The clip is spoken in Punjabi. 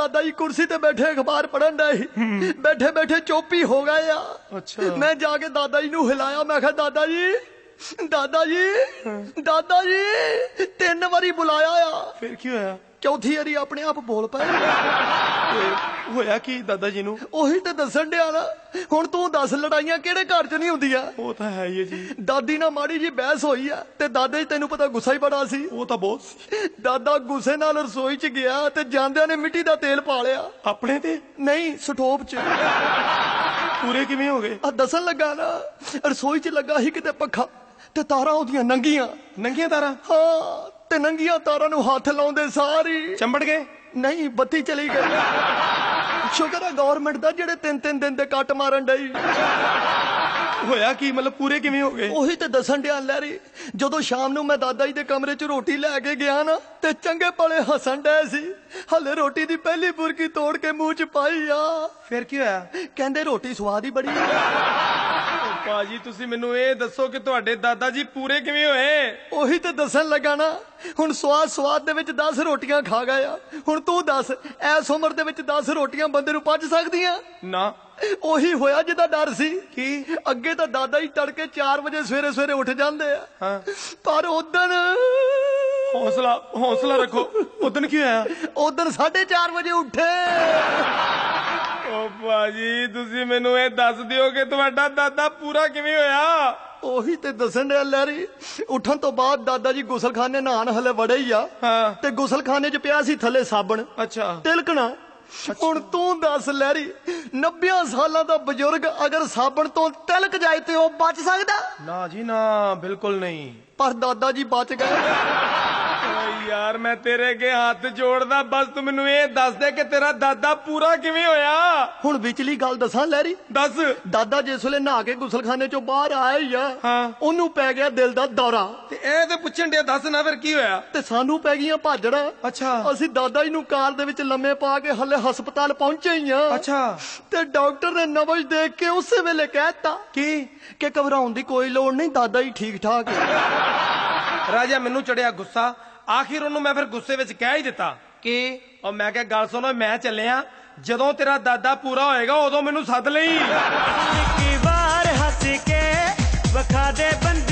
दादा जी कुर्सी ते बैठे अखबार पढ़न डे बैठे बैठे चुप ही हो गए। अच्छा। मैं जाके दादा जी नू हिलाया, मैं कहा दादा जी 3 बारी बुलाया आ। फिर की होया? चौथी वारी अपने आप बोल पाए। होया की दादा जी नू? ਉਹੀ ਤੇ ਦੱਸਣ ਡਿਆ ਨਾ। ਹੁਣ ਤੂੰ ਦੱਸ ਲੜਾਈਆਂ ਕਿਹੜੇ ਘਰ 'ਚ ਨਹੀਂ ਹੁੰਦੀਆਂ। ਉਹ ਤਾਂ ਹੈ ਹੀ ਜੀ। ਦਾਦੀ ਨਾਲ ਮਾੜੀ ਜੀ ਬਹਿਸ ਹੋਈ ਆ ਤੇ ਦਾਦੇ 'ਚ ਤੈਨੂੰ ਪਤਾ ਗੁੱਸਾ ਹੀ ਬੜਾ ਸੀ। ਉਹ ਤਾਂ ਬਹੁਤ ਸੀ। ਦਾਦਾ ਗੁੱਸੇ ਨਾਲ ਰਸੋਈ 'ਚ ਗਿਆ ਤੇ ਜਾਂਦਿਆਂ ਨੇ ਮਿੱਟੀ ਦਾ ਤੇਲ ਪਾ ਲਿਆ। ਆਪਣੇ ਤੇ? ਨਹੀਂ, ਸਟੋਵ 'ਚ। ਪੂਰੇ ਕਿਵੇਂ ਹੋ ਗਏ? ਆ ਦੱਸਣ ਲੱਗਾ ਨਾ, ਰਸੋਈ 'ਚ ਲੱਗਾ ਸੀ ਕਿਤੇ ਪੱਖਾ ਤੇ ਤਾਰਾਂ ਉਹਦੀਆਂ ਨੰਗੀਆਂ ਤਾਰਾਂ? ਹਾਂ, ਤੇ ਨੰਗੀਆਂ ਤਾਰਾਂ ਨੂੰ ਹੱਥ ਲਾਉਂਦੇ ਸਾਰੀ ਚੰਬੜ ਗਏ? ਨਹੀਂ, ਬੱਤੀ ਚਲੀ ਗਈ। ਸ਼ੁਕਰ ਹੈ ਗਵਰਨਮੈਂਟ ਦਾ ਜਿਹੜੇ 3-3 ਦਿਨ ਦੇ ਕੱਟ ਮਾਰਨ ਡਈ। ਹੋਇਆ ਕੀ? ਮਤਲਬ ਪੂਰੇ ਕਿਵੇਂ ਹੋ ਗਏ? ਉਹੀ ਤੇ ਦੱਸਣ ਡਿਆ ਲਹਿਰੀ। ਜਦੋਂ ਸ਼ਾਮ ਨੂੰ ਮੈਂ ਦਾਦਾ ਜੀ ਦੇ ਕਮਰੇ 'ਚ ਰੋਟੀ ਲੈ ਕੇ ਗਿਆ ਨਾ ਤੇ ਚੰਗੇ ਭਲੇ ਹੱਸਣ ਡਏ ਸੀ। ਹਲੇ ਰੋਟੀ ਦੀ ਪਹਿਲੀ ਬੁਰਕੀ ਤੋੜ ਕੇ ਮੂੰਹ 'ਚ ਪਾਈ ਆ। ਫਿਰ ਕੀ ਹੋਇਆ? ਕਹਿੰਦੇ ਰੋਟੀ ਸਵਾਦ ਹੀ ਬੜੀ। ਭਾਜੀ ਤੁਸੀਂ ਮੈਨੂੰ ਇਹ ਦੱਸੋ ਕਿ ਤੁਹਾਡੇ ਦਾਦਾ ਜੀ ਪੂਰੇ ਕਿਵੇਂ ਹੋਏ? ਉਹੀ ਤੇ ਦੱਸਣ ਲੱਗਾ ਨਾ। ਹੁਣ ਸਵਾਦ ਦੇ ਵਿੱਚ 10 ਰੋਟੀਆਂ ਖਾ ਗਏ ਆ। ਹੁਣ ਤੂੰ ਦੱਸ, ਐਸ ਉਮਰ ਦੇ ਵਿੱਚ 10 ਰੋਟੀਆਂ ਬੰਦੇ ਨੂੰ ਪਚ ਸਕਦੀਆਂ? ਨਾ। ਉਹੀ ਹੋਇਆ ਜਿਹਦਾ ਡਰ ਸੀ। ਕੀ? ਅੱਗੇ ਤਾਂ ਦਾਦਾ ਜੀ ਤੜਕੇ 4 ਵਜੇ ਸਵੇਰੇ ਉੱਠ ਜਾਂਦੇ ਆ। ਹਾਂ। ਪਰ ਉਦਣ ਹੌਸਲਾ ਰੱਖੋ। ਉਦਣ ਕੀ ਹੋਇਆ? ਉਦਣ 4:30 ਵਜੇ ਉੱਠੇ। ਓ ਭਾਜੀ ਤੁਸੀਂ ਮੈਨੂੰ ਇਹ ਦੱਸ ਦਿਓ ਕਿ ਤੁਹਾਡਾ ਦਾਦਾ ਪੂਰਾ ਕਿਵੇਂ ਹੋਇਆ? ਉਹੀ ਤੇ ਦੱਸਣ ਡਿਆ ਲਹਿਰੀ। ਉੱਠਣ ਤੋਂ ਬਾਅਦ ਦਾਦਾ ਜੀ ਗੁਸਲਖਾਨੇ ਨਹਾਣ ਹਲੇ ਵੜੇ ਹੀ ਆ। ਹਾਂ। ਤੇ ਗੁਸਲਖਾਨੇ 'ਚ ਪਿਆ ਸੀ ਥੱਲੇ ਸਾਬਣ। ਅੱਛਾ। ਤਿਲਕਣਾ। ਹੁਣ ਤੂੰ ਦੱਸ ਲਹਿਰੀ, 90 ਸਾਲਾਂ ਦਾ ਬਜ਼ੁਰਗ ਅਗਰ ਸਾਬਣ ਤੋਂ ਤਿਲਕ ਜਾਏ ਤੇ ਉਹ ਬਚ ਸਕਦਾ? ਨਾ ਜੀ ਨਾ, ਬਿਲਕੁਲ ਨਹੀਂ। ਪਰ ਦਾਦਾ ਜੀ ਬਚ ਗਏ। ਯਾਰ ਮੈਂ ਤੇਰੇ ਅੱਗੇ ਹੱਥ ਜੋੜਦਾ, ਬਸ ਤੂੰ ਮੈਨੂੰ ਇਹ ਦੱਸ ਦੇ ਕਿ ਤੇਰਾ ਦਾਦਾ ਪੂਰਾ ਕਿਵੇਂ ਹੋਇਆ? ਹੁਣ ਵਿਚਲੀ ਗੱਲ ਦੱਸਾਂ ਲਹਿਰੀ? ਦੱਸ। ਦਾਦਾ ਜਿਸ ਵੇਲੇ ਨਹਾ ਕੇ ਗੁਸਲਖਾਨੇ 'ਚੋਂ ਬਾਹਰ ਆਇਆ ਹੀ ਆ, ਹਾਂ, ਉਹਨੂੰ ਪੈ ਗਿਆ ਦਿਲ ਦਾ ਦੌਰਾ। ਤੇ ਇਹ ਤੇ ਪੁੱਛਣ ਡਿਆ, ਦੱਸ ਨਾ ਫਿਰ ਕੀ ਹੋਇਆ? ਤੇ ਸਾਨੂੰ ਪੈ ਗਈਆਂ ਭਾਜੜਾ। ਅੱਛਾ। ਅਸੀਂ ਦਾਦਾ ਜੀ ਨੂੰ ਕਾਰ ਦੇ ਵਿੱਚ ਲੰਮੇ ਪਾ ਕੇ ਹਲੇ ਹਸਪਤਾਲ ਪਹੁੰਚੇ ਹੀ ਆ। ਅੱਛਾ। ਤੇ ਡਾਕਟਰ ਨੇ ਨਬਜ਼ ਦੇਖ ਕੇ ਉਸੇ ਵੇਲੇ ਕਹਿਤਾ ਕਿ ਘਬਰਾਉਣ ਦੀ ਕੋਈ ਲੋੜ ਨਹੀਂ, ਦਾਦਾ ਜੀ ਠੀਕ ਠਾਕ ਹੈ। ਰਾਜਾ ਮੈਨੂੰ ਚੜਿਆ ਗੁੱਸਾ। ਆਖਿਰ ਉਹਨੂੰ ਮੈਂ ਫਿਰ ਗੁੱਸੇ ਵਿੱਚ ਕਹਿ ਹੀ ਦਿੱਤਾ ਕਿ ਉਹ ਮੈਂ ਕਿਹਾ ਗੱਲ ਸੁਣੋ, ਮੈਂ ਚੱਲਿਆ, ਜਦੋਂ ਤੇਰਾ ਦਾਦਾ ਪੂਰਾ ਹੋਏਗਾ ਉਦੋਂ ਮੈਨੂੰ ਸੱਦ ਲਈ। ਇੱਕ ਵਾਰ ਹੱਸ ਕੇ ਵਖਾ ਦੇ ਬੰਦੇ